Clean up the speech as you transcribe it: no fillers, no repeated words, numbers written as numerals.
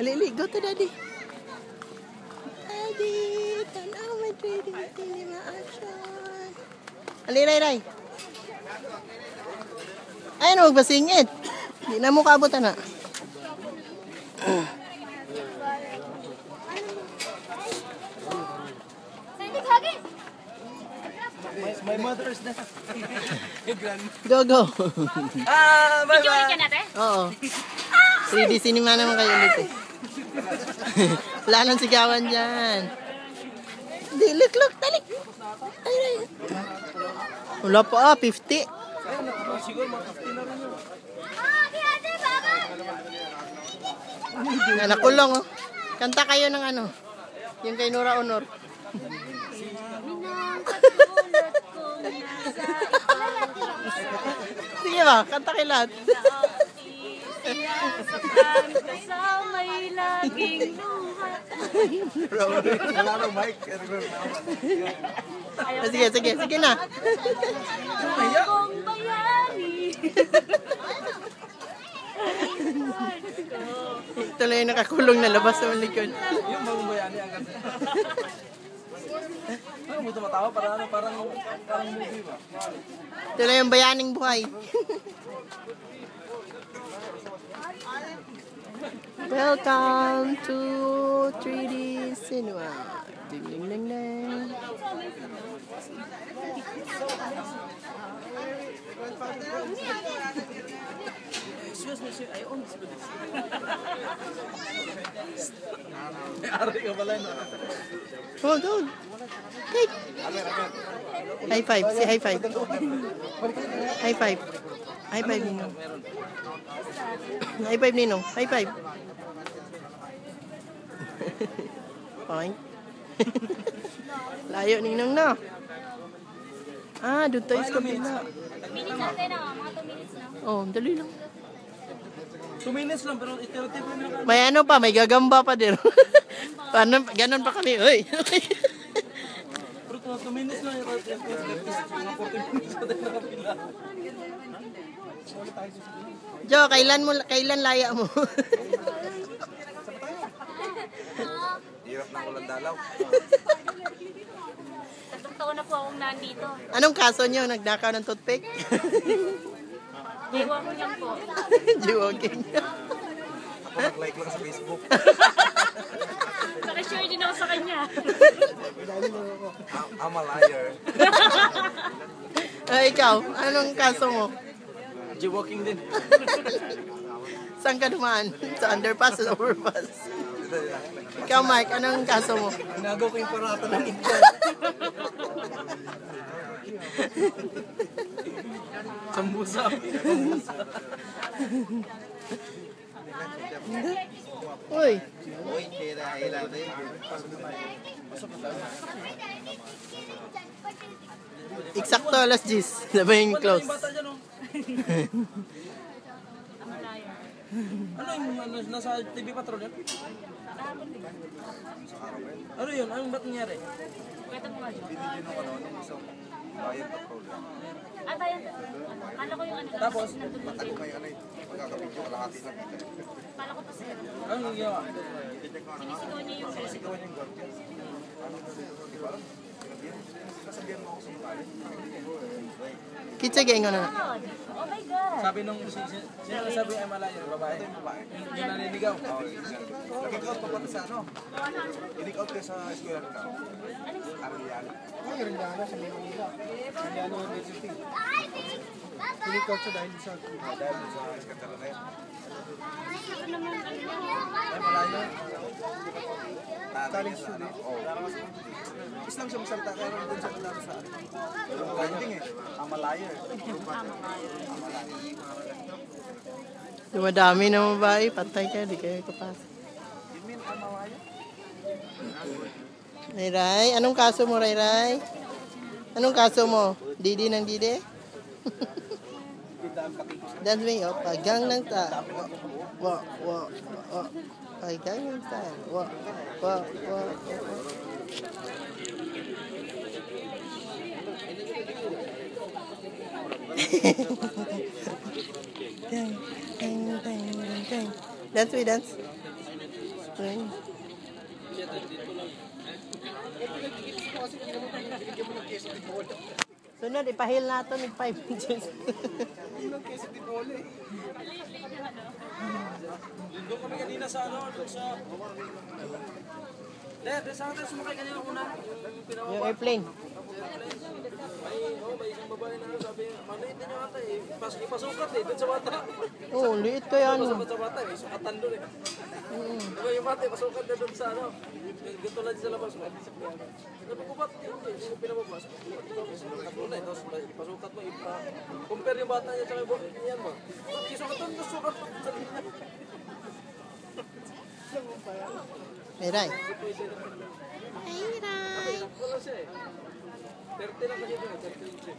Lili, go to daddy. Daddy, tanaw may 3D cinema action. Ali, Ray. Ay, no, magbasingit. Di na mo kaabot, na. My mother's na. Go. Bye-bye. Oo. 3D cinema naman kayo dito. Wala nang sigawan dyan. Di, look, dali. Ay. Wala pa, 50. Siguro mga 50 na rin yun. Nakulong, oh. Kanta kayo ng ano. Yung kay Nora Honor. Sige ba? Kanta kay lahat. Kasama'y laging luha. Wala nang mic. Sige na. Kung bayani. Tuloy yung nakakulong na labas sa likod. Yung bagong bayani agad. Ano mo tumatawa? Parang movie ba? Tuloy yung bayaning buhay. Welcome to 3D Cinema. Ding ding ding ding. Excuse me, sir. I own this place. Ari ka pala na. Hold on. Hey. High five. Say high five. High five. High five, Ninong. High five, Ninong. High five. Point. Layo, Ninong, na. Ah, doon tayo sa kabila. Minutes natin na, mga 2 minutes na. Oh, dali lang. 2 minutes lang, pero iterative lang. May ano pa, may gagamba pa din. Paano, ganun pa kami. Uy. Pero 2 minutes lang. Mga 40 minutes pa tayo nakapila. Jo, kailan laya mo? Hirap na ulan dalaw. 3 taon na po akong nandito. Anong kaso nyo? Nagdakaw ng toothpick? Ewan ko lang po. Joking. Ako nag-like lang sa Facebook. Nakashare din ako sa kanya. I'm a liar. Ikaw, anong kaso mo? Jaywalking din. Saan ka dumaan? Sa underpass o sa overpass? Ikaw, Mike, anong kaso mo? Ginagaw ko yung parata ng ito. Sambusa. Uy. Eksakto, alas 10. Diba yung close? Ano yung nasa TV Patrol yan? Ano yun? Anong ba't nangyari? Kwento mo nga dyan. Ah, bayan. Kala ko yung ano lang. Tapos? Kala ko pa sila. Anong ginawa? Sinisigaw niya yung Kitsa gay nga na. Oh my God. Sabi nung sino sabi ay malayo, babae. Yung naninigaw. Nag-out pa pati sa ano? Nag-out kayo sa eskwela nila. Arellano. Ay, Arellano sa Manila. Arellano University. Nag-out siya dahil sa eskandalo na yun. Ay, malayo. College student. Islam siya magsalita kaya rin din siya nalaro sa ano. Landing eh. I'm a liar. Dumadami na babae, patay ka, di kayo kapasok. You mean I'm a liar? Rayray, anong kaso mo, Rayray? Anong kaso mo? Didi ng Didi? That's me, oh. Pagang ng ta. Wa. Pagang ng ta. Wa. Dang. Dance, we dance. Ayun. Sunod, ipahil nato ni 5 inches. Doon kami kanina sa ano, doon sa... Doon sa atin sumakay kanina una. Yung pinawaba. Yung airplane. May isang babae na sabi, maliit din yung ata eh. Ipasukat eh, doon sa bata. Oo, liit kaya ano. Ipasukat sa bata, may sukatan doon eh. Diba yung bata, ipasukat na doon sa ano. Ganito lang sa labas mo. Sabi ko, ba't yung pinababas? Ipasukat mo na eh, tapos ipasukat mo, compare yung bata niya sa yan mo. Isukat doon, tapos sukat mo sa linya. Meray. Wala siya eh. 30 lang kasi doon eh, 30 lang siya.